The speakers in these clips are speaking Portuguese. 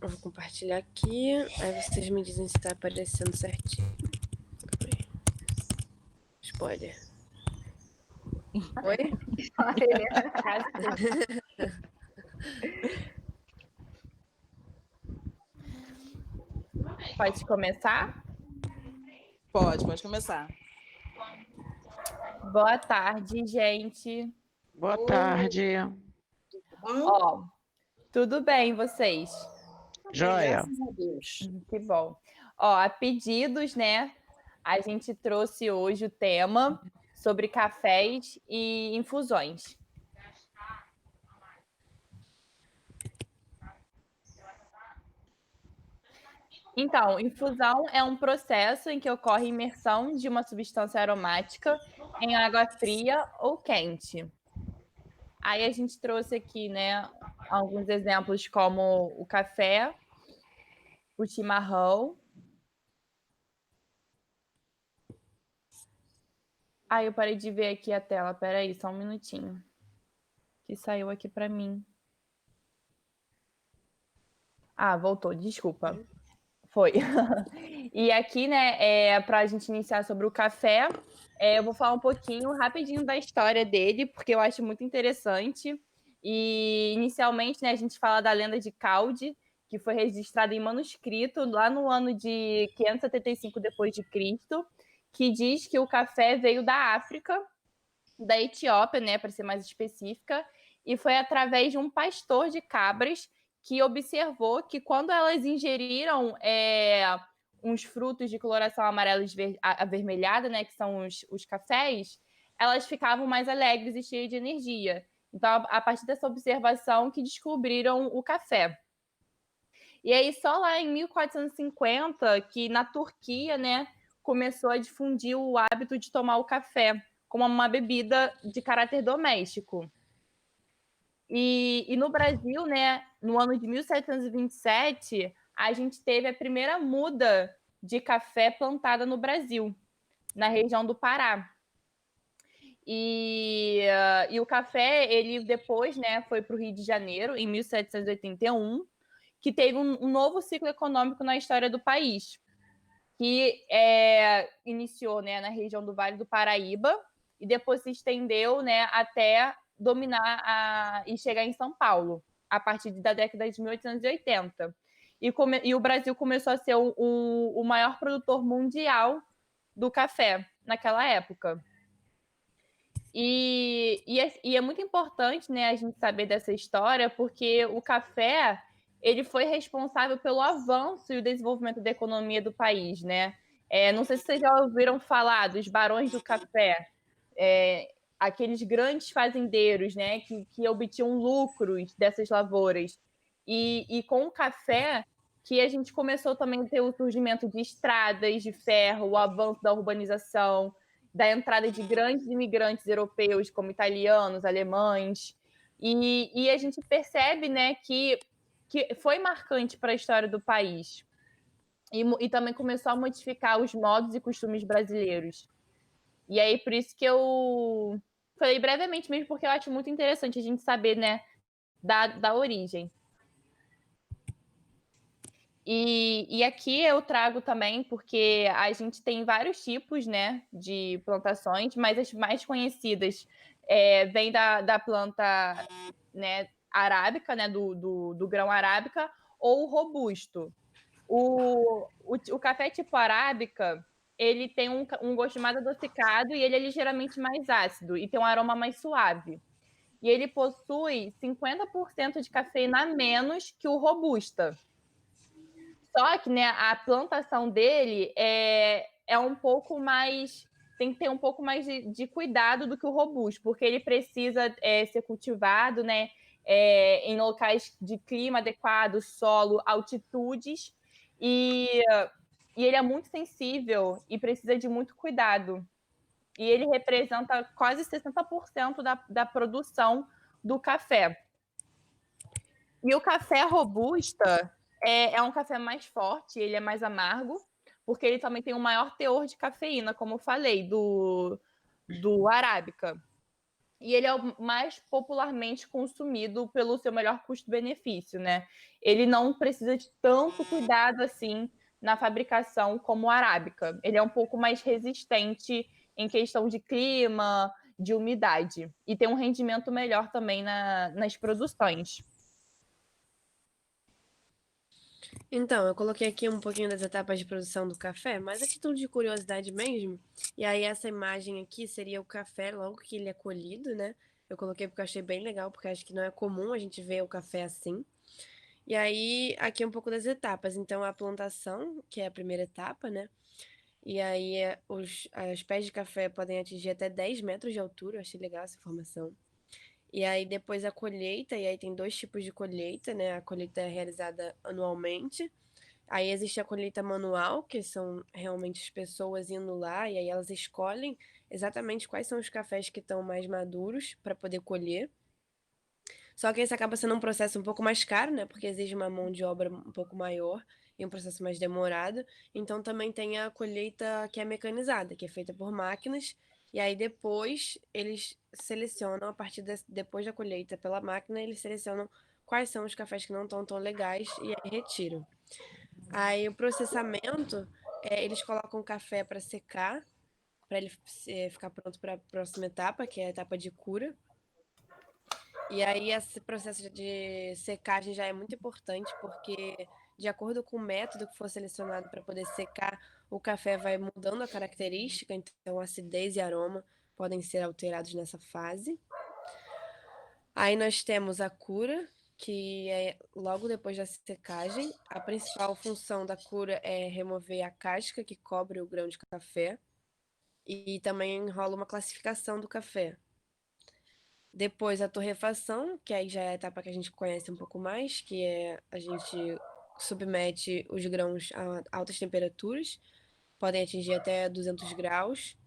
Eu vou compartilhar aqui, aí vocês me dizem se tá aparecendo certinho. Spoiler. Oi? Pode começar? Pode começar. Boa tarde, gente. Boa tarde. Ó, tudo bem, vocês? Joia. Graças a Deus. Que bom. Ó, a pedidos, né? A gente trouxe hoje o tema sobre cafés e infusões. Então, infusão é um processo em que ocorre imersão de uma substância aromática em água fria ou quente. Aí a gente trouxe aqui, né, alguns exemplos como o café, o chimarrão. Eu parei de ver aqui a tela. Peraí, só um minutinho. Que saiu aqui para mim. Voltou, desculpa. Foi. E aqui, né, para a gente iniciar sobre o café, eu vou falar um pouquinho, rapidinho, da história dele, porque eu acho muito interessante. E, inicialmente, né, a gente fala da lenda de Calde, que foi registrada em manuscrito lá no ano de 575 depois de Cristo, que diz que o café veio da África, da Etiópia, né, para ser mais específica, e foi através de um pastor de cabras que observou que quando elas ingeriram uns frutos de coloração amarela avermelhada, né, que são os cafés, elas ficavam mais alegres e cheias de energia. Então, a partir dessa observação que descobriram o café. E aí, só lá em 1450, que na Turquia, né, começou a difundir o hábito de tomar o café como uma bebida de caráter doméstico. E no Brasil, né, no ano de 1727, a gente teve a primeira muda de café plantada no Brasil, na região do Pará. E o café, ele depois, né, foi para o Rio de Janeiro, em 1781, que teve um novo ciclo econômico na história do país, que iniciou, né, na região do Vale do Paraíba e depois se estendeu, né, até dominar e chegar em São Paulo, a partir da década de 1880. E o Brasil começou a ser o maior produtor mundial do café naquela época. E é muito importante, né, a gente saber dessa história, porque o café ele foi responsável pelo avanço e o desenvolvimento da economia do país, né? Não sei se vocês já ouviram falar dos barões do café, aqueles grandes fazendeiros, né, que obtinham lucros dessas lavouras. E com o café que a gente começou também a ter o surgimento de estradas de ferro, o avanço da urbanização, da entrada de grandes imigrantes europeus, como italianos, alemães. E a gente percebe, né, que foi marcante para a história do país. E também começou a modificar os modos e costumes brasileiros. E aí, por isso que eu falei brevemente mesmo, porque eu acho muito interessante a gente saber, né, da origem. E aqui eu trago também, porque a gente tem vários tipos, né, de plantações, mas as mais conhecidas vêm da planta, né, arábica, né, do grão arábica, ou robusto. O café tipo arábica, ele tem um gosto mais adocicado e ele é ligeiramente mais ácido e tem um aroma mais suave. E ele possui 50% de cafeína a menos que o robusta. Só que, né, a plantação dele é um pouco mais... Tem que ter um pouco mais de cuidado do que o robusto, porque ele precisa ser cultivado, né, em locais de clima adequado, solo, altitudes, e ele é muito sensível e precisa de muito cuidado. E ele representa quase 60% da produção do café. E o café robusta é um café mais forte, ele é mais amargo, porque ele também tem um maior teor de cafeína, como eu falei, do arábica. e ele é o mais popularmente consumido pelo seu melhor custo-benefício, né? Ele não precisa de tanto cuidado assim na fabricação como o arábica. Ele é um pouco mais resistente em questão de clima, de umidade, e tem um rendimento melhor também nas produções. Então, eu coloquei aqui um pouquinho das etapas de produção do café, mas a título de curiosidade mesmo. E aí, essa imagem aqui seria o café logo que ele é colhido, né? Eu coloquei porque eu achei bem legal, porque acho que não é comum a gente ver o café assim. E aí, aqui é um pouco das etapas. Então, a plantação, que é a primeira etapa, né? E aí, os pés de café podem atingir até 10 metros de altura. Eu achei legal essa informação. E aí, depois a colheita, e aí tem dois tipos de colheita, né? A colheita é realizada anualmente. Aí existe a colheita manual, que são realmente as pessoas indo lá, e aí elas escolhem exatamente quais são os cafés que estão mais maduros para poder colher. Só que esse acaba sendo um processo um pouco mais caro, né? Porque exige uma mão de obra um pouco maior e um processo mais demorado. Então também tem a colheita que é mecanizada, que é feita por máquinas. E aí depois eles selecionam, a partir depois da colheita pela máquina, eles selecionam quais são os cafés que não estão tão legais e aí retiram. Aí o processamento, eles colocam o café para secar, para ele ficar pronto para a próxima etapa, que é a etapa de cura. E aí esse processo de secagem já é muito importante, porque de acordo com o método que for selecionado para poder secar, o café vai mudando a característica, então acidez e aroma podem ser alterados nessa fase. Aí nós temos a cura, que é logo depois da secagem. A principal função da cura é remover a casca que cobre o grão de café e também rola uma classificação do café. Depois a torrefação, que aí já é a etapa que a gente conhece um pouco mais, que é a gente submete os grãos a altas temperaturas, podem atingir até 200 graus.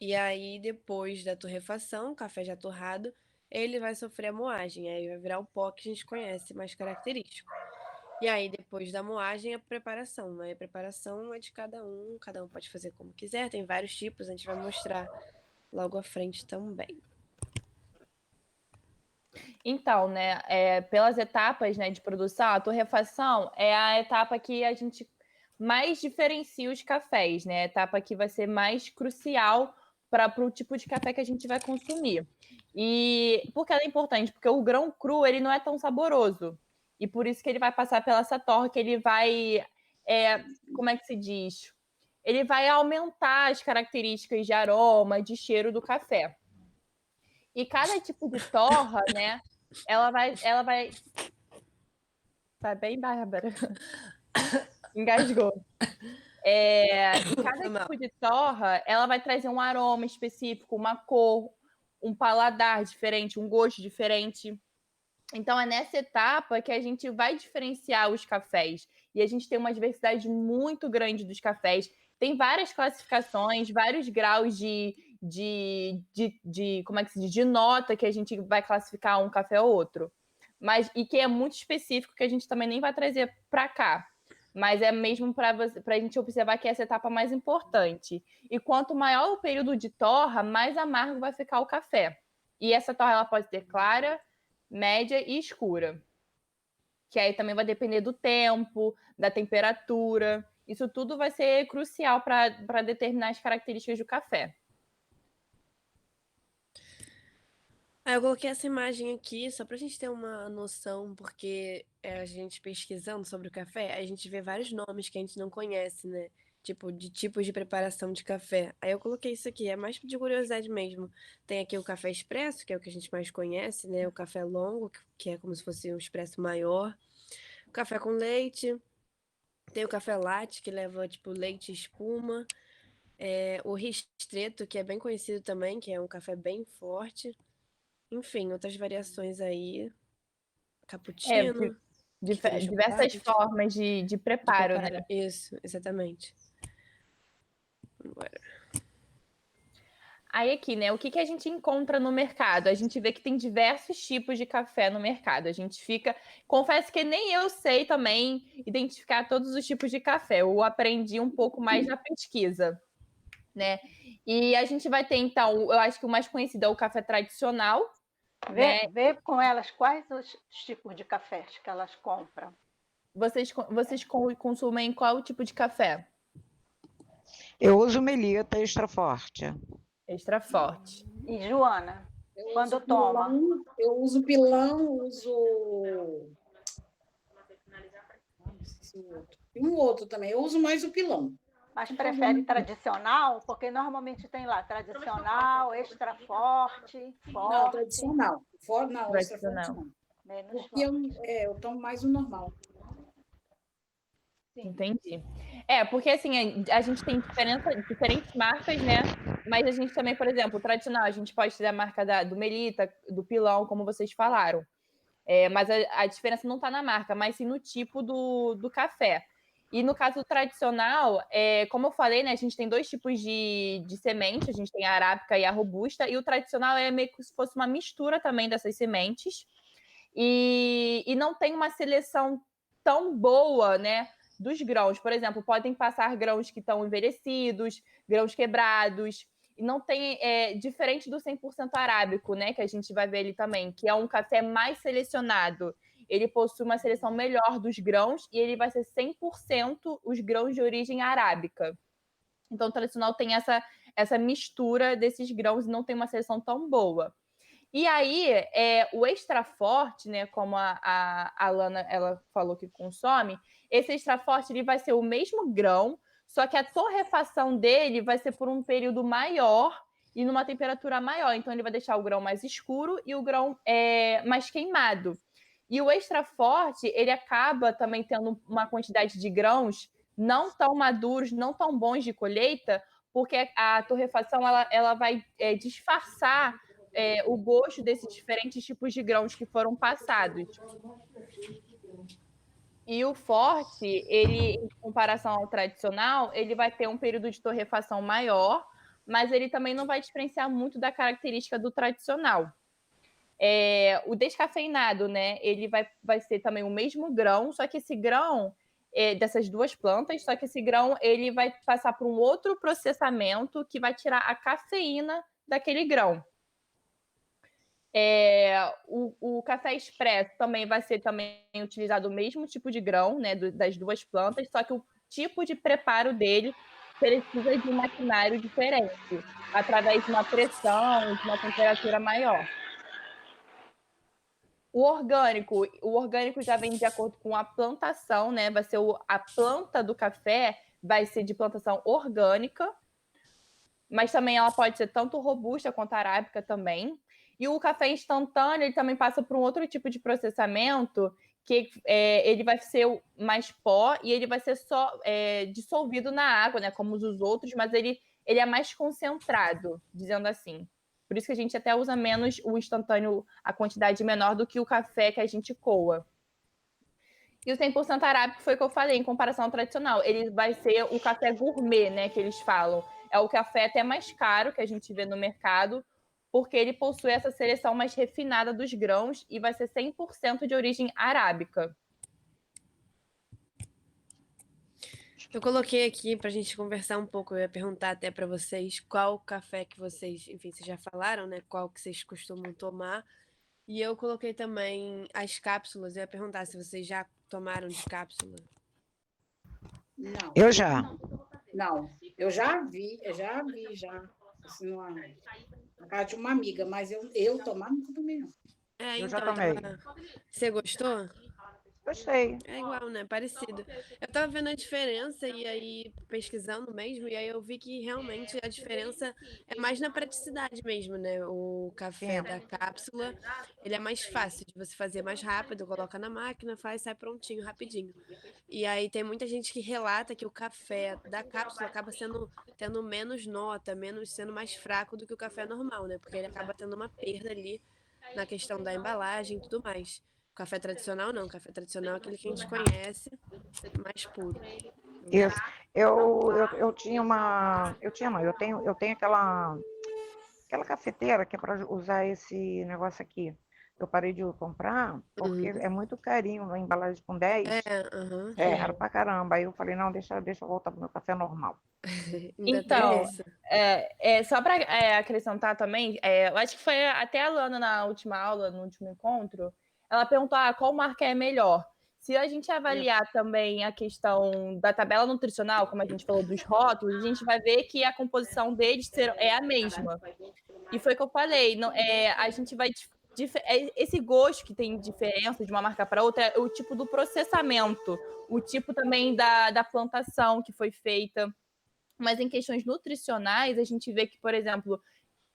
E aí, depois da torrefação, o café já torrado, ele vai sofrer a moagem, aí vai virar o pó que a gente conhece, mais característico. E aí, depois da moagem, a preparação, né? A preparação é de cada um pode fazer como quiser, tem vários tipos, a gente vai mostrar logo à frente também. Então, né, pelas etapas, né, de produção, a torrefação é a etapa que a gente mais diferencia os cafés, né? A etapa que vai ser mais crucial para o tipo de café que a gente vai consumir. E por que ela é importante? Porque o grão cru ele não é tão saboroso. E por isso que ele vai passar pela essa torre, que ele vai. Como é que se diz? Ele vai aumentar as características de aroma, de cheiro do café. E cada tipo de torra, né? Ela vai. Tá bem, Bárbara? Engasgou. E cada tipo de torra, ela vai trazer um aroma específico, uma cor, um paladar diferente, um gosto diferente. Então, é nessa etapa que a gente vai diferenciar os cafés. E a gente tem uma diversidade muito grande dos cafés. Tem várias classificações, vários graus como é que se diz? De nota que a gente vai classificar um café ou outro. E que é muito específico, que a gente também nem vai trazer para cá. Mas é mesmo para a gente observar que é essa etapa mais importante. E quanto maior o período de torra, mais amargo vai ficar o café. E essa torra ela pode ser clara, média e escura. Que aí também vai depender do tempo, da temperatura. Isso tudo vai ser crucial para determinar as características do café. Eu coloquei essa imagem aqui só pra gente ter uma noção, porque a gente pesquisando sobre o café, a gente vê vários nomes que a gente não conhece, né? Tipo, de tipos de preparação de café. Aí eu coloquei isso aqui, é mais de curiosidade mesmo. Tem aqui o café expresso, que é o que a gente mais conhece, né? O café longo, que é como se fosse um expresso maior. O café com leite. Tem o café latte, que leva, tipo, leite e espuma. O ristretto, que é bem conhecido também, que é um café bem forte. Enfim, outras variações aí. Cappuccino, que tem Diversas chocolate. formas de preparo, né? Isso, exatamente. Bora. Aí aqui, né, o que a gente encontra no mercado? A gente vê que tem diversos tipos de café no mercado. A gente confesso que nem eu sei também identificar todos os tipos de café. Eu aprendi um pouco mais na pesquisa, né? E a gente vai ter, então, eu acho que o mais conhecido é o café tradicional, né? Vê com elas quais os tipos de cafés que elas compram. Vocês consumem qual tipo de café? Eu uso Melita extra forte. Extra forte. E Joana, quando toma? Eu uso pilão, uso. E um outro também. Eu uso mais o pilão. Mas prefere tradicional? Porque normalmente tem lá tradicional, extra forte, Não, forte, tradicional. Não, extra forte Tradicional. não. menos Porque forte. eu tomo mais o normal. Entendi. Porque assim, a gente tem diferentes marcas, né? Mas a gente também, por exemplo, o tradicional, a gente pode ter a marca do Melita, do Pilão, como vocês falaram. Mas a diferença não está na marca, mas sim no tipo do café. E no caso do tradicional, como eu falei, né, a gente tem dois tipos de semente, a gente tem a arábica e a robusta, e o tradicional é meio que se fosse uma mistura também dessas sementes. E não tem uma seleção tão boa, né, dos grãos. Por exemplo, podem passar grãos que estão envelhecidos, grãos quebrados, e não tem, diferente do 100% arábico, né, que a gente vai ver ali também, que é um café mais selecionado. Ele possui uma seleção melhor dos grãos e ele vai ser 100% os grãos de origem arábica. Então, o tradicional tem essa mistura desses grãos e não tem uma seleção tão boa. E aí, o extra forte, né, como a Lana ela falou que consome, esse extra forte ele vai ser o mesmo grão, só que a torrefação dele vai ser por um período maior e numa temperatura maior. Então, ele vai deixar o grão mais escuro e o grão mais queimado. E o extra forte, ele acaba também tendo uma quantidade de grãos não tão maduros, não tão bons de colheita, porque a torrefação ela vai disfarçar o gosto desses diferentes tipos de grãos que foram passados. E o forte, ele, em comparação ao tradicional, ele vai ter um período de torrefação maior, mas ele também não vai diferenciar muito da característica do tradicional. O descafeinado, né? Ele vai ser também o mesmo grão, só que esse grão dessas duas plantas, só que esse grão ele vai passar por um outro processamento que vai tirar a cafeína daquele grão. O café expresso também vai ser também utilizado o mesmo tipo de grão, né, das duas plantas, só que o tipo de preparo dele precisa de um maquinário diferente, através de uma pressão, de uma temperatura maior. O orgânico já vem de acordo com a plantação, né? Vai ser a planta do café vai ser de plantação orgânica, mas também ela pode ser tanto robusta quanto arábica também. E o café instantâneo, ele também passa por um outro tipo de processamento, que ele vai ser mais pó e ele vai ser só dissolvido na água, né? Como os outros, mas ele é mais concentrado, dizendo assim. Por isso que a gente até usa menos o instantâneo, a quantidade menor do que o café que a gente coa. E o 100% arábico foi o que eu falei, em comparação ao tradicional. Ele vai ser o café gourmet, né, que eles falam. É o café até mais caro que a gente vê no mercado, porque ele possui essa seleção mais refinada dos grãos e vai ser 100% de origem arábica. Eu coloquei aqui pra gente conversar um pouco, eu ia perguntar até pra vocês qual café que vocês, enfim, vocês já falaram, né? Qual que vocês costumam tomar. E eu coloquei também as cápsulas, eu ia perguntar se vocês já tomaram de cápsula. Não. Eu já. Não, eu já vi, assim, na casa de uma amiga, mas eu tomar nunca tomei, não. Eu já tomei. Você gostou? Gostei. É igual, né? Parecido. Eu tava vendo a diferença e aí pesquisando mesmo, e aí eu vi que realmente a diferença é mais na praticidade mesmo, né? O café da cápsula, ele é mais fácil de você fazer mais rápido, coloca na máquina, faz, sai prontinho, rapidinho. E aí tem muita gente que relata que o café da cápsula acaba tendo menos nota, sendo mais fraco do que o café normal, né? Porque ele acaba tendo uma perda ali na questão da embalagem e tudo mais. O café tradicional não, o café tradicional é aquele que a gente conhece, mais puro. Isso. Eu tinha uma. Eu tinha, não, eu tenho aquela cafeteira que é para usar esse negócio aqui. Eu parei de comprar porque é muito carinho, uma embalagem com 10. Aham, Era pra caramba. Aí eu falei, não, deixa eu voltar pro meu café normal. ainda tem Então, essa. só para acrescentar também, eu acho que foi até a Lana na última aula, no último encontro, ela perguntou qual marca é melhor. Se a gente avaliar também a questão da tabela nutricional, como a gente falou dos rótulos, a gente vai ver que a composição deles é a mesma. E foi o que eu falei, não, a gente vai. Esse gosto que tem diferença de uma marca para outra é o tipo do processamento, o tipo também da plantação que foi feita. Mas em questões nutricionais, a gente vê que, por exemplo,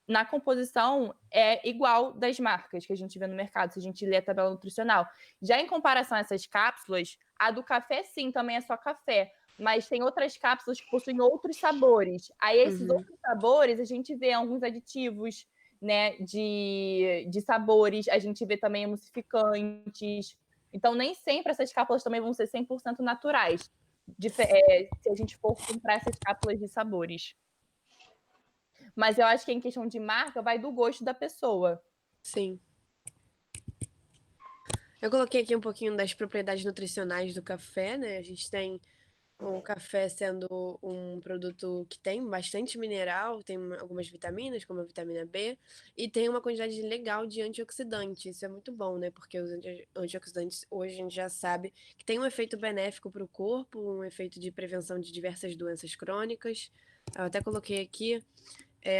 na composição é igual das marcas que a gente vê no mercado, se a gente lê a tabela nutricional. Já em comparação a essas cápsulas, a do café, sim, também é só café. Mas tem outras cápsulas que possuem outros sabores. Aí, esses outros sabores, a gente vê alguns aditivos, né, de sabores, a gente vê também emulsificantes. Então, nem sempre essas cápsulas também vão ser 100% naturais, se a gente for comprar essas cápsulas de sabores. Mas eu acho que em questão de marca, vai do gosto da pessoa. Sim. Eu coloquei aqui um pouquinho das propriedades nutricionais do café, né? A gente tem o café sendo um produto que tem bastante mineral, tem algumas vitaminas, como a vitamina B, e tem uma quantidade legal de antioxidantes. Isso é muito bom, né? Porque os antioxidantes hoje a gente já sabe que tem um efeito benéfico para o corpo, um efeito de prevenção de diversas doenças crônicas. Eu até coloquei aqui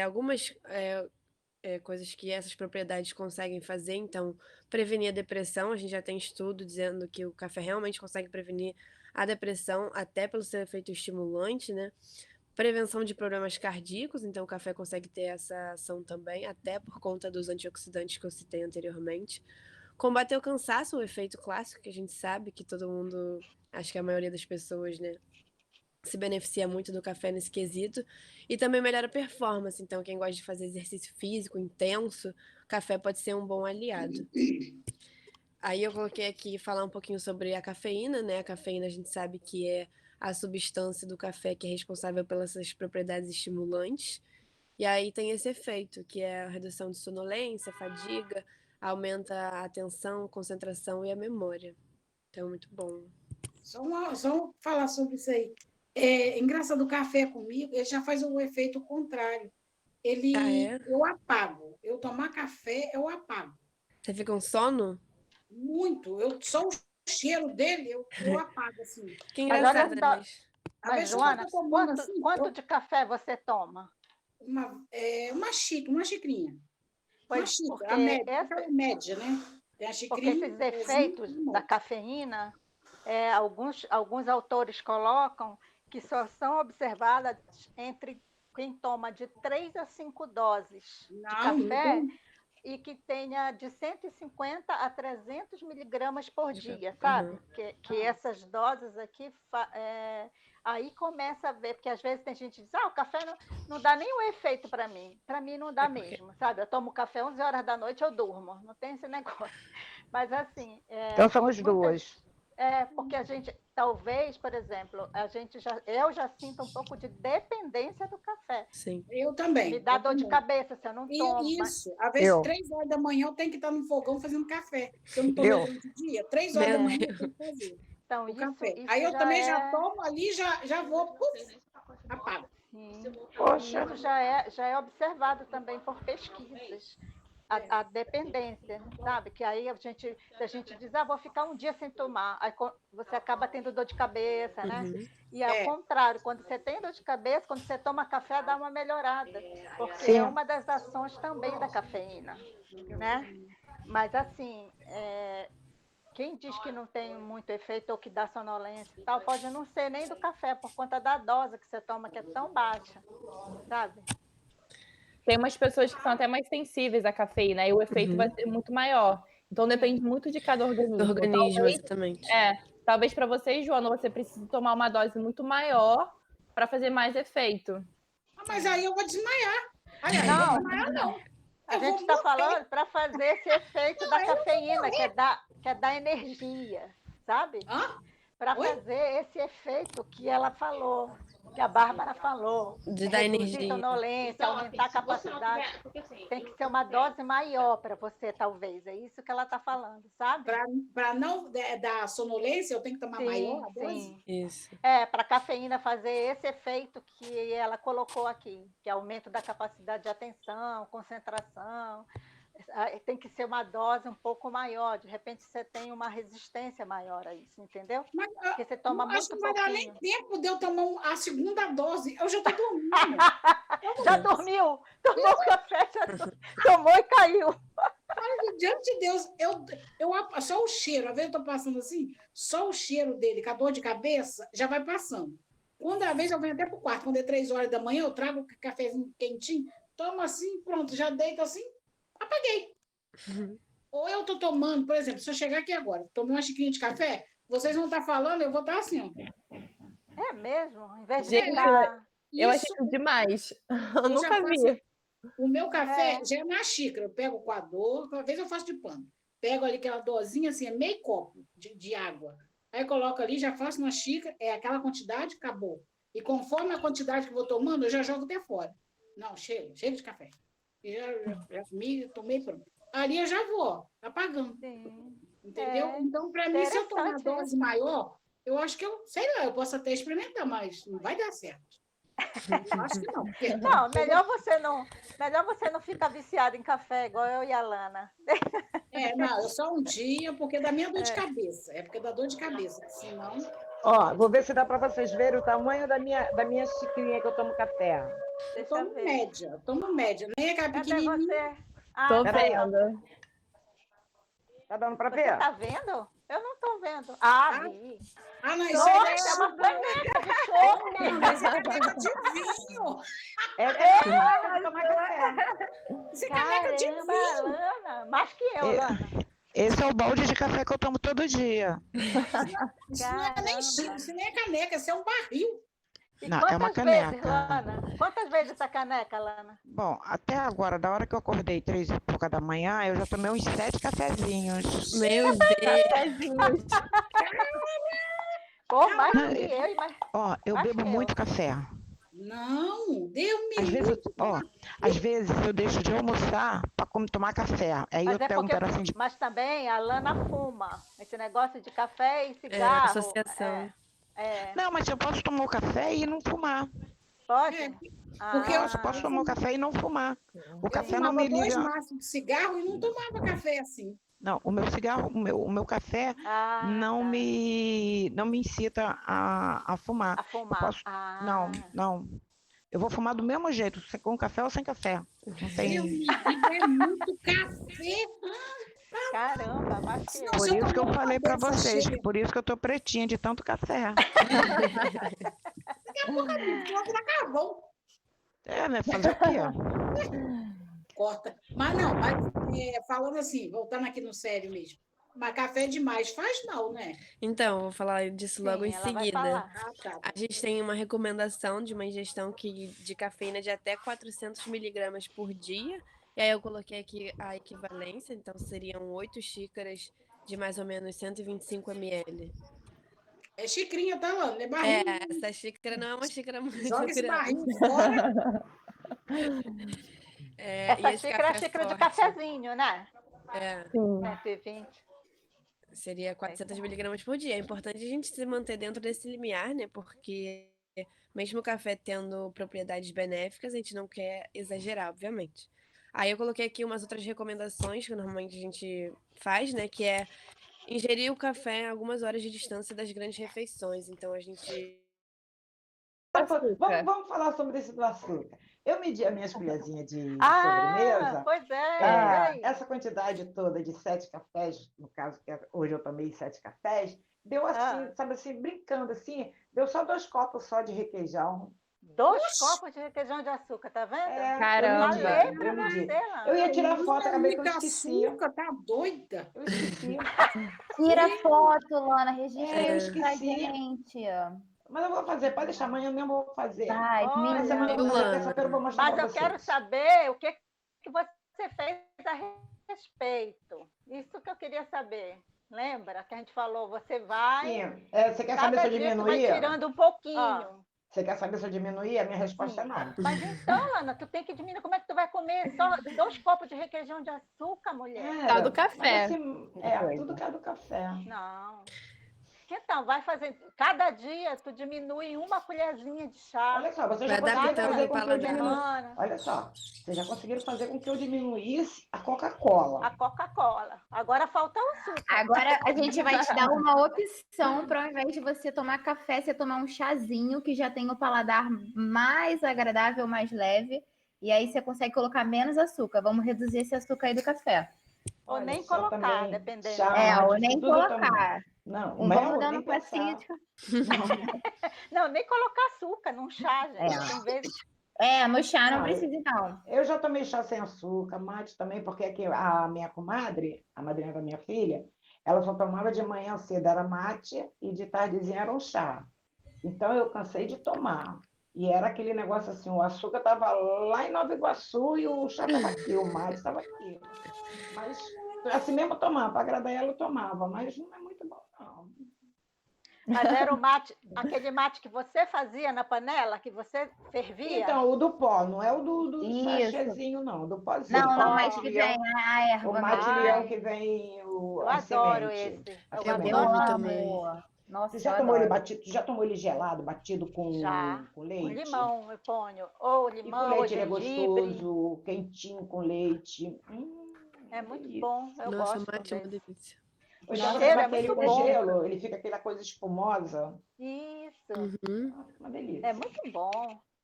algumas coisas que essas propriedades conseguem fazer. Então, prevenir a depressão, a gente já tem estudo dizendo que o café realmente consegue prevenir a depressão, até pelo seu efeito estimulante, né? Prevenção de problemas cardíacos, então o café consegue ter essa ação também, até por conta dos antioxidantes que eu citei anteriormente. Combater o cansaço, o efeito clássico, que a gente sabe que todo mundo, acho que a maioria das pessoas, né, se beneficia muito do café nesse quesito. E também melhora a performance. Então, quem gosta de fazer exercício físico intenso, o café pode ser um bom aliado. Aí eu coloquei aqui falar um pouquinho sobre a cafeína, né? A cafeína a gente sabe que é a substância do café que é responsável pelas suas propriedades estimulantes. E aí tem esse efeito, que é a redução de sonolência, fadiga, aumenta a atenção, concentração e a memória. Então, muito bom. Só falar sobre isso aí. Engraçado, o café comigo, ele já faz o efeito contrário. Eu apago. Eu tomar café, eu apago. Você fica com sono? Muito. Só o cheiro dele, eu apago, assim. Que Mas olha engraçado, só, né? mas, Joana, quanto de café você toma? Uma xicrinha. Pois, Uma porque xícara, aquela média, né? Tem a porque xicrinha, esses efeitos da cafeína, alguns autores colocam que só são observadas entre quem toma de 3 a 5 doses de café e que tenha de 150 a 300 miligramas por dia, sabe? Que essas doses aqui, aí começa a ver, porque às vezes tem gente que diz, o café não dá nenhum efeito para mim. Para mim não dá mesmo, sabe? Eu tomo café 11 horas da noite, eu durmo, não tem esse negócio. Mas assim... Então são as duas. Porque a gente, talvez, por exemplo, eu já sinto um pouco de dependência do café. Sim. Eu também. Me dá dor de cabeça se eu não tomo. Isso. Às vezes, 3 horas da manhã, eu tenho que estar no fogão fazendo café. Se eu não tomei durante o dia, 3 horas da manhã eu tenho que fazer o café. Aí eu também já tomo ali, já vou, apago. Poxa. Isso já é observado também por pesquisas. A dependência, sabe? Que aí a gente diz, vou ficar um dia sem tomar, aí você acaba tendo dor de cabeça, né? E ao contrário, quando você tem dor de cabeça, quando você toma café, dá uma melhorada, porque é uma das ações também da cafeína, né? Mas assim, quem diz que não tem muito efeito ou que dá sonolência e tal, pode não ser nem do café, por conta da dose que você toma, que é tão baixa, sabe? Tem umas pessoas que são até mais sensíveis à cafeína, e o efeito vai ser muito maior. Então depende muito de cada organismo. Exatamente. Talvez para você, Joana, você precise tomar uma dose muito maior para fazer mais efeito. Mas aí eu vou desmaiar. Não. A gente está falando para fazer esse efeito da cafeína, que é da energia, sabe? Para fazer esse efeito que ela falou. que a Bárbara falou. De dar Reduzir energia. sonolência, aumentar a capacidade. Tem que ser uma dose maior para você, talvez. É isso que ela está falando, sabe? Para não dar sonolência, eu tenho que tomar maior a dose? Sim. Isso. Para a cafeína fazer esse efeito que ela colocou aqui, que é aumento da capacidade de atenção, concentração. Tem que ser uma dose um pouco maior. De repente, você tem uma resistência maior a isso, entendeu? Mas, porque você toma muito acho que não vai dar nem tempo de eu tomar a segunda dose. Eu já estou dormindo. Já dormiu? Tomou café, já tomou e caiu. Mas, diante de Deus, só o cheiro, às vezes eu estou passando assim, só o cheiro dele, com a dor de cabeça, já vai passando. Quando às vezes eu venho até para o quarto, quando é 3 horas da manhã, eu trago o cafezinho quentinho, tomo assim, pronto, já deito assim, apaguei. Ou eu estou tomando, por exemplo, se eu chegar aqui agora, tomar uma xicrinha de café, vocês vão estar falando, eu vou estar assim, ó. É mesmo? Em vez de Gente, eu achei isso demais. Eu nunca vi. O meu café já é na xícara. Eu pego o coador, às vezes eu faço de pano. Pego ali aquela dosinha, assim, é meio copo de água. Aí coloco ali, já faço na xícara, é aquela quantidade, acabou. E conforme a quantidade que eu vou tomando, eu já jogo até fora. Não, chega de café. Já comi, tomei, pronto. Ali eu já vou, apagando. Sim. Entendeu? Então, para mim, se eu tomar uma dose maior, eu acho que sei lá, eu posso até experimentar, mas não vai dar certo. Eu acho que não. Não, melhor você não ficar viciado em café, igual eu e a Lana. Não, eu só um dia, porque da minha dor de cabeça. É porque da dor de cabeça, senão... Ó, vou ver se dá para vocês verem o tamanho da minha xicrinha que eu tomo café. Eu tomo média. Nem aquela pequenininha. Tô vendo. Tá dando para ver? Você tá vendo? Eu não estou vendo. Vi. Não, isso é uma caneca de show. Não, mas é caneca de vinho. Tomar café. Isso é caneca de vinho. Lana, mais que eu, Lana. Esse é o balde de café que eu tomo todo dia. Isso não é nem xícara, isso nem é caneca, isso é um barril. Não, é uma caneca. Vezes, Lana? Quantas vezes essa caneca, Lana? Bom, até agora, da hora que eu acordei 3h pouca da manhã, eu já tomei uns 7 cafezinhos. Meu Deus! Pô, mais do que eu. Ó, eu bebo muito café. Não, Deus me às vezes eu deixo de almoçar para tomar café. Aí eu pego um pedacinho de... Mas também a Lana fuma. Esse negócio de café e cigarro. Associação. Não, mas eu posso tomar o café e não fumar. Pode? Porque eu posso tomar o café e não fumar. O café não me liga. Eu fumava 2 maços de cigarro e não tomava café assim. Não, o meu cigarro, o meu café não me incita a fumar. A fumar. Não. Eu vou fumar do mesmo jeito, com café ou sem café. Não tem... É muito café. Caramba, mas que... Por isso que eu falei para vocês, por isso que eu tô pretinha de tanto café. Daqui a pouco a vida acabou. Né? Fazer o quê? Corta. Mas falando assim, voltando aqui no sério mesmo, mas café demais faz mal, né? Então, eu vou falar disso logo em seguida. Tá. A gente tem uma recomendação de uma ingestão de cafeína de até 400 miligramas por dia. E aí eu coloquei aqui a equivalência, então seriam 8 xícaras de mais ou menos 125 ml. É xicrinha, tá, Lana? Não é barrinho. Essa xícara não é uma xícara muito Joga esse grande. barrinho fora. Essa xícara é a xícara de cafezinho, né? 120. Seria 400 miligramas por dia. É importante a gente se manter dentro desse limiar, né? Porque mesmo o café tendo propriedades benéficas, a gente não quer exagerar, obviamente. Aí eu coloquei aqui umas outras recomendações que normalmente a gente faz, né? Que é ingerir o café a algumas horas de distância das grandes refeições. Então a gente... Vamos falar sobre isso do açúcar. Eu medi as minhas colherzinhas de sobremesa. Pois é. Essa quantidade toda de 7 cafés, no caso, que hoje eu tomei 7 cafés, deu assim, sabe assim, brincando assim, deu só 2 copos só de requeijão. 2 copos de requeijão de açúcar, tá vendo? Caramba. Eu medi. Eu ia tirar foto, acabei que eu esqueci. Açúcar, tá doida? Eu esqueci. Tira foto, Lana, registra eu isso pra esqueci. gente. Mas eu vou fazer, pode deixar, amanhã mesmo eu vou fazer. Ai, Olha, semana eu vou fazer, terça-feira eu vou mostrar mas pra eu vocês. quero saber o que você fez a respeito. Isso que eu queria saber. Lembra que a gente falou, você vai... Sim. Você quer saber se eu dia diminuí? vai tirando um pouquinho. Você quer saber se eu diminuí? A minha resposta é não. Mas então, Lana, tu tem que diminuir. Como é que tu vai comer só 2 copos de requeijão de açúcar, mulher? Tá do café. Assim, tudo que é do café. Não. Então, vai fazer. Cada dia tu diminui 1 colherzinha de chá. Olha só, vocês já conseguiram fazer com que eu diminuísse. Olha só, vocês já conseguiram fazer com que eu diminuísse a Coca-Cola. A Coca-Cola. Agora falta o açúcar. Agora a gente vai te dar uma opção para, ao invés de você tomar café, você tomar um chazinho que já tem o paladar mais agradável, mais leve. E aí você consegue colocar menos açúcar. Vamos reduzir esse açúcar aí do café. Ou olha, nem colocar, também, dependendo. Ou nem colocar. Não, vamos dando um passinho. Não, nem colocar açúcar num chá, gente. Tem vezes... no chá não precisa, não. Eu já tomei chá sem açúcar, mate também, porque aqui a minha comadre, a madrinha da minha filha, ela só tomava de manhã cedo, era mate, e de tardezinha era um chá. Então eu cansei de tomar. E era aquele negócio assim, o açúcar estava lá em Nova Iguaçu e o chá estava aqui, o mate estava aqui. Mas assim mesmo tomava, para agradar ela eu tomava, mas não é muito bom, não. Mas era o mate, aquele mate que você fazia na panela, que você fervia? Então, o do pó, não é o do sachêzinho, não, do pozinho. Não, mas que vem a erva. O mate-leão que vem eu adoro semente. esse. Eu adoro também. Nossa, você já tomou ele batido? Já tomou ele gelado, batido com leite? Com limão, eu ponho. Ou limão, e com leite ou ele é gostoso, quentinho com leite. É muito bom, eu Nossa, gosto. mate é uma delícia. O cheiro é muito bom. Gelo, ele fica aquela coisa espumosa. Isso. Uma delícia. É muito bom.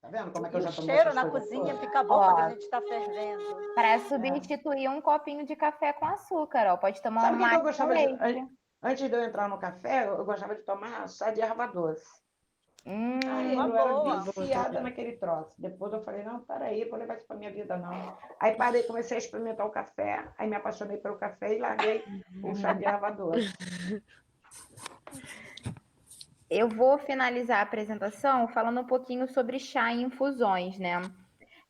Tá vendo como é que eu já tomei? O cheiro na cozinha fica bom quando a gente está fervendo. Para substituir um copinho de café com açúcar, ó. Pode tomar um mate eu gostava com leite. Antes de eu entrar no café, eu gostava de tomar chá de erva doce. Aí uma eu boa. era viciada naquele troço. Depois eu falei, não, peraí, vou levar isso para minha vida, não. Aí parei, comecei a experimentar o café, aí me apaixonei pelo café e larguei o chá de erva doce. Eu vou finalizar a apresentação falando um pouquinho sobre chá e infusões, né?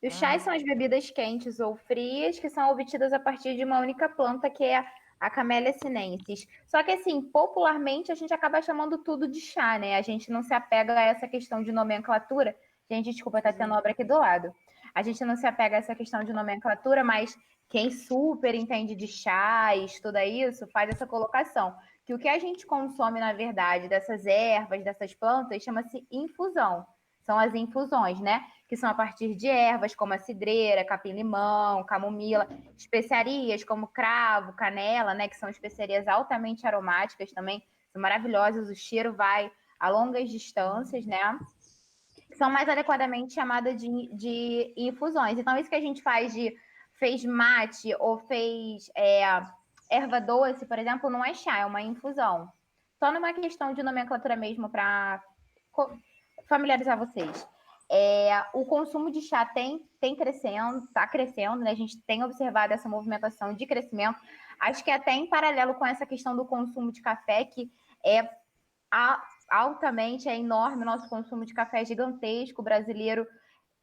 Os chás são as bebidas quentes ou frias que são obtidas a partir de uma única planta, que é a Camellia sinensis. Só que, assim, popularmente, a gente acaba chamando tudo de chá, né? A gente não se apega a essa questão de nomenclatura. Gente, desculpa, tá tendo obra aqui do lado. A gente não se apega a essa questão de nomenclatura, mas quem super entende de chá e estuda isso, faz essa colocação. Que o que a gente consome, na verdade, dessas ervas, dessas plantas, chama-se infusão. São as infusões, né? Que são a partir de ervas como a cidreira, capim-limão, camomila, especiarias como cravo, canela, né? Que são especiarias altamente aromáticas também, são maravilhosas, o cheiro vai a longas distâncias, né? São mais adequadamente chamadas de infusões. Então, isso que a gente fez mate ou fez erva doce, por exemplo, não é chá, é uma infusão. Só numa questão de nomenclatura mesmo para familiarizar vocês. O consumo de chá está crescendo, né? A gente tem observado essa movimentação de crescimento. Acho que até em paralelo com essa questão do consumo de café, que é altamente, é enorme, o nosso consumo de café é gigantesco, o brasileiro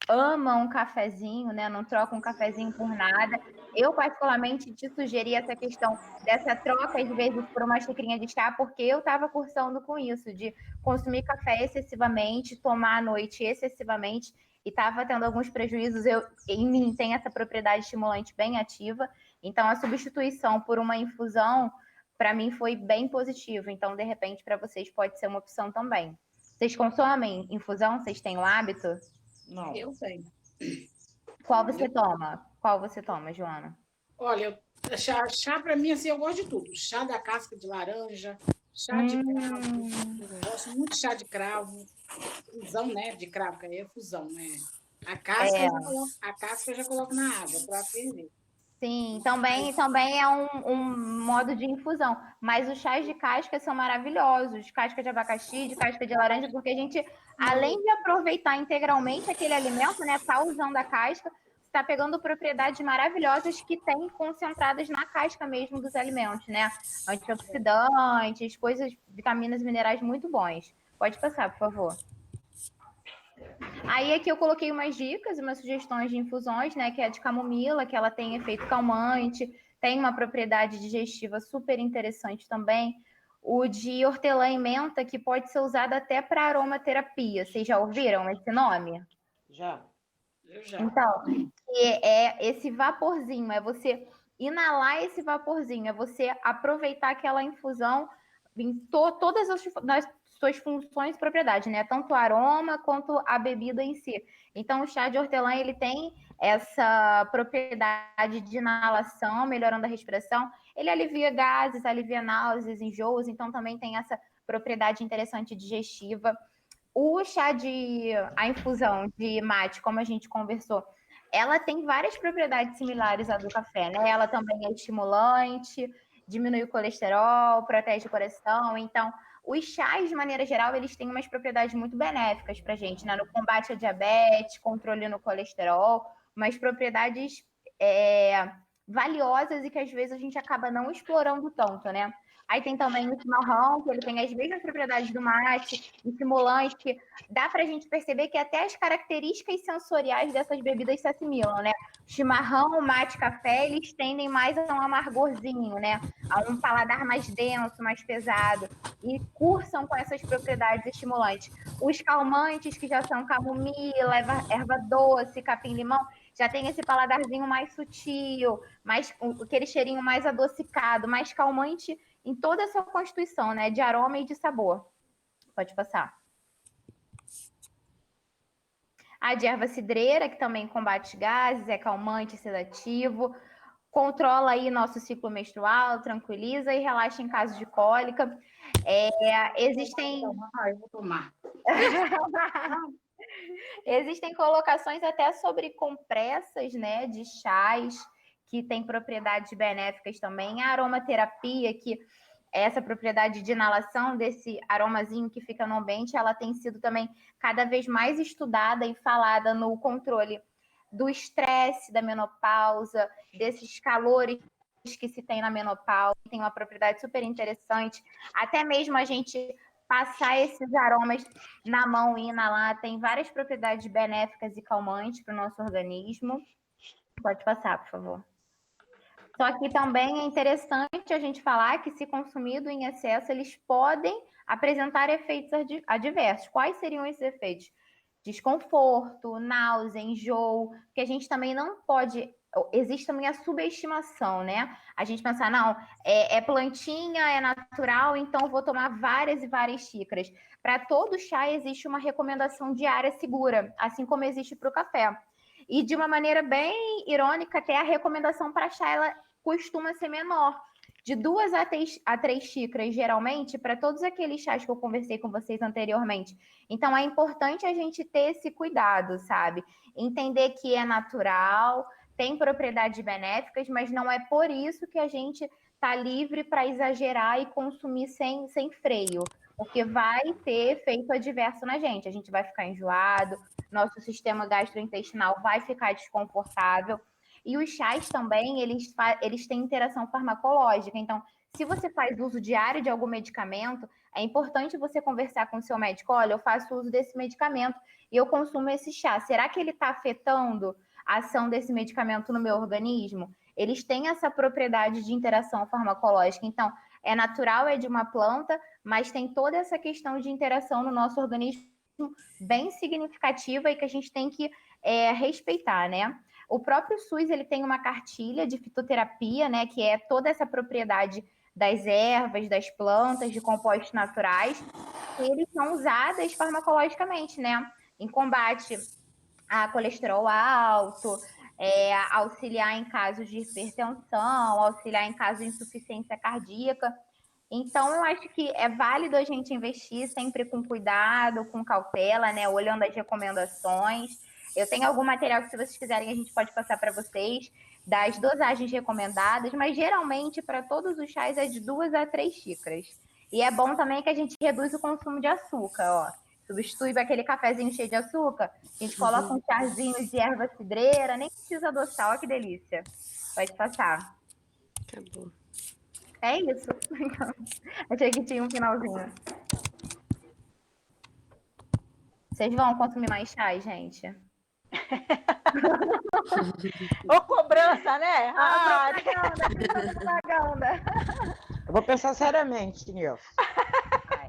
ama um cafezinho, né? Não troca um cafezinho por nada. Eu, particularmente, te sugeri essa questão dessa troca, às vezes, por uma xicrinha de chá, porque eu estava cursando com isso, de consumir café excessivamente, tomar à noite excessivamente, e estava tendo alguns prejuízos. Em mim tem essa propriedade estimulante bem ativa, então a substituição por uma infusão, para mim, foi bem positivo. Então, de repente, para vocês pode ser uma opção também. Vocês consomem infusão? Vocês têm o hábito? Não. Eu tenho. Qual você toma? Qual você toma, Joana? Olha, chá para mim, assim, eu gosto de tudo. Chá da casca de laranja, chá de cravo. Eu gosto muito de chá de cravo. Fusão, né? De cravo, que aí é fusão, né? A casca eu já coloco na água para ferver. Sim, também é um modo de infusão. Mas os chás de casca são maravilhosos. Casca de abacaxi, de casca de laranja, porque a gente, além de aproveitar integralmente aquele alimento, né? Tá usando a casca, está pegando propriedades maravilhosas que tem concentradas na casca mesmo dos alimentos, né? Antioxidantes, vitaminas e minerais muito bons. Pode passar, por favor. Aí aqui eu coloquei umas dicas, umas sugestões de infusões, né? Que é a de camomila, que ela tem efeito calmante, tem uma propriedade digestiva super interessante também. o de hortelã e menta, que pode ser usado até para aromaterapia. Vocês já ouviram esse nome? Já. Eu já. Então, é esse vaporzinho, é você inalar esse vaporzinho, é você aproveitar aquela infusão em todas as suas funções e propriedades, né? Tanto o aroma quanto a bebida em si. Então, o chá de hortelã, ele tem essa propriedade de inalação, melhorando a respiração. Ele alivia gases, alivia náuseas, enjoos, então também tem essa propriedade interessante digestiva. A infusão de mate, como a gente conversou, ela tem várias propriedades similares à do café, né? Ela também é estimulante, diminui o colesterol, protege o coração. Então, os chás, de maneira geral, eles têm umas propriedades muito benéficas para a gente, né? No combate à diabetes, controle no colesterol, umas propriedades valiosas e que às vezes a gente acaba não explorando tanto, né? Aí tem também o chimarrão, que ele tem as mesmas propriedades do mate, estimulante, que dá para a gente perceber que até as características sensoriais dessas bebidas se assimilam, né? Chimarrão, mate, café, eles tendem mais a um amargorzinho, né? A um paladar mais denso, mais pesado, e cursam com essas propriedades estimulantes. Os calmantes, que já são camomila, erva doce, capim-limão, já tem esse paladarzinho mais sutil, mais aquele cheirinho mais adocicado, mais calmante em toda a sua constituição, né? De aroma e de sabor. Pode passar. A de erva cidreira, que também combate gases, é calmante, sedativo, controla aí nosso ciclo menstrual, tranquiliza e relaxa em caso de cólica. Existem... Eu vou tomar. Existem colocações até sobre compressas, né, de chás, que tem propriedades benéficas também. A aromaterapia, que é essa propriedade de inalação desse aromazinho que fica no ambiente, ela tem sido também cada vez mais estudada e falada no controle do estresse da menopausa, desses calores que se tem na menopausa, tem uma propriedade super interessante. Até mesmo a gente passar esses aromas na mão e inalar tem várias propriedades benéficas e calmantes para o nosso organismo. Pode passar, por favor. Só que também é interessante a gente falar que, se consumido em excesso, eles podem apresentar efeitos adversos. Quais seriam esses efeitos? Desconforto, náusea, enjoo, que a gente também não pode... Existe também a subestimação, né? A gente pensar, não, é plantinha, é natural, então vou tomar várias e várias xícaras. Para todo chá existe uma recomendação diária segura, assim como existe para o café. E de uma maneira bem irônica, até a recomendação para chá, ela costuma ser menor, de 2 a 3 xícaras, geralmente, para todos aqueles chás que eu conversei com vocês anteriormente. Então, é importante a gente ter esse cuidado, sabe? Entender que é natural, tem propriedades benéficas, mas não é por isso que a gente está livre para exagerar e consumir sem freio, porque vai ter efeito adverso na gente. A gente vai ficar enjoado, nosso sistema gastrointestinal vai ficar desconfortável. E os chás também, eles têm interação farmacológica. Então, se você faz uso diário de algum medicamento, é importante você conversar com o seu médico. Olha, eu faço uso desse medicamento e eu consumo esse chá. Será que ele está afetando a ação desse medicamento no meu organismo? Eles têm essa propriedade de interação farmacológica. Então, é natural, é de uma planta, mas tem toda essa questão de interação no nosso organismo bem significativa e que a gente tem que respeitar, né? O próprio SUS, ele tem uma cartilha de fitoterapia, né, que é toda essa propriedade das ervas, das plantas, de compostos naturais, que eles são usadas farmacologicamente, né, em combate a colesterol alto, auxiliar em casos de hipertensão, auxiliar em casos de insuficiência cardíaca. Então, eu acho que é válido a gente investir sempre com cuidado, com cautela, né, olhando as recomendações. Eu tenho algum material que, se vocês quiserem, a gente pode passar para vocês, das dosagens recomendadas, mas geralmente para todos os chás é de 2 a 3 xícaras. E é bom também que a gente reduz o consumo de açúcar, ó. Substitui aquele cafezinho cheio de açúcar, a gente coloca um chazinho de erva cidreira, nem precisa adoçar, ó que delícia. Pode passar. Acabou. É isso. Achei que tinha um finalzinho. Vocês vão consumir mais chá, gente? Ô, cobrança, né? Propaganda. Eu vou pensar seriamente nisso.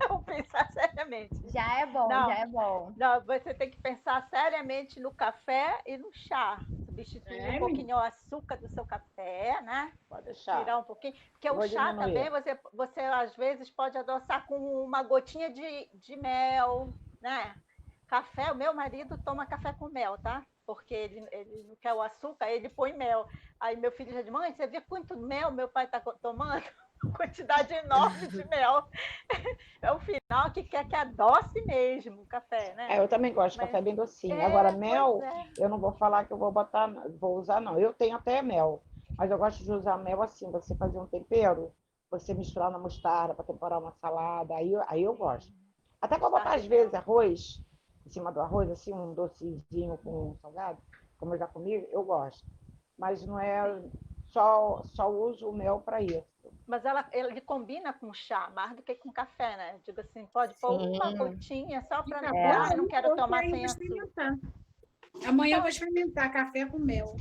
Vou pensar seriamente. Já é bom, Não, já é bom. Não, você tem que pensar seriamente no café e no chá. Substituir um pouquinho o açúcar do seu café, né? Pode deixar. Tirar um pouquinho. Porque o chá também, você às vezes pode adoçar com uma gotinha de mel, né? Café, o meu marido toma café com mel, tá? Porque ele não quer o açúcar, ele põe mel. Aí meu filho já diz, mãe, você vê quanto mel meu pai está tomando? Quantidade enorme de mel. É o final que quer que adoce mesmo o café, né? Eu também gosto de café bem docinho. Agora, mel, eu não vou falar que eu vou usar, não. Eu tenho até mel, mas eu gosto de usar mel assim, você fazer um tempero, você misturar na mostarda para temperar uma salada, aí eu gosto. Até para botar, às vezes, arroz, em cima do arroz, assim, um docezinho com um salgado, como eu já comi, eu gosto. Mas não é só uso o mel para isso. Mas ele combina com chá, mais do que com café, né? Digo assim, pode pôr uma gotinha só para não quero tomar sem açúcar. Amanhã eu vou experimentar café com mel.